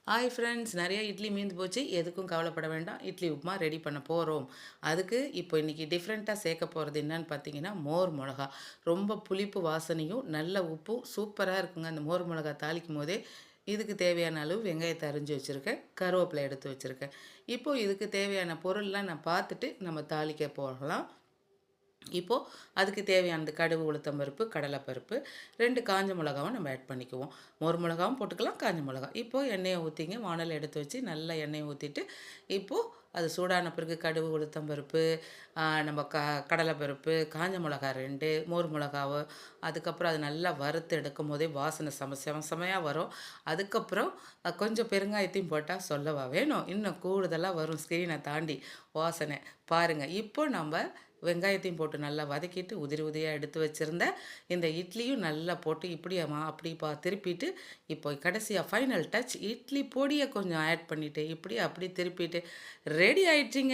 Hi friends, நிறைய இட்லி மீந்து போச்சு. எதுக்கும் கவலைப்பட வேண்டாம். இட்லி உப்புமா ரெடி பண்ண போகிறோம். அதுக்கு இப்போ இன்றைக்கி டிஃப்ரெண்ட்டாக சேர்க்க போகிறது என்னன்னு பார்த்தீங்கன்னா, மோர் மிளகா. ரொம்ப புளிப்பு வாசனையும் நல்ல உப்பும் சூப்பராக இருக்குங்க. அந்த மோர் மிளகா தாளிக்கும் போதே இதுக்கு தேவையான அளவு வெங்காயத்தை அரிஞ்சு வச்சுருக்கேன், கருவேப்பிலை எடுத்து வச்சுருக்கேன். இப்போது இதுக்கு தேவையான பொருள்லாம் நான் பார்த்துட்டு நம்ம தாளிக்க போகலாம். இப்போது அதுக்கு தேவையானது கடுகு, உளுத்தம்பருப்பு, கடலைப்பருப்பு, 2 காஞ்ச மிளகாவும் நம்ம ஆட் பண்ணிக்குவோம். மோர் மிளகாவும் போட்டுக்கலாம், காஞ்ச மிளகா. இப்போது எண்ணெயை ஊற்றிங்க. வானல் எடுத்து வச்சு நல்லா எண்ணெயை ஊற்றிட்டு, இப்போது அது சூடான பிறகு கடுகு, உளுத்தம்பருப்பு, நம்ம கடலைப்பருப்பு, காஞ்ச மிளகா 2, மோர் மிளகாவு, அதுக்கப்புறம் அது நல்லா வறுத்து எடுக்கும் போதே வாசனை செமையாக வரும். அதுக்கப்புறம் கொஞ்சம் பெருங்காயத்தையும் போட்டால் சொல்லவா வேணும், இன்னும் கூடுதலாக வரும். ஸ்க்ரீனை தாண்டி வாசனை பாருங்கள். இப்போ நம்ம வெங்காயத்தையும் போட்டு நல்லா வதக்கிட்டு உதிரி உதிரியாக எடுத்து வச்சுருந்த இந்த இட்லியும் நல்லா போட்டு இப்படியாம்மா அப்படி திருப்பிட்டு, இப்போ கடைசியாக ஃபைனல் டச் இட்லி பொடியை கொஞ்சம் ஆட் பண்ணிவிட்டு இப்படி அப்படி திருப்பிட்டு ரெடி ஆயிடுச்சிங்க.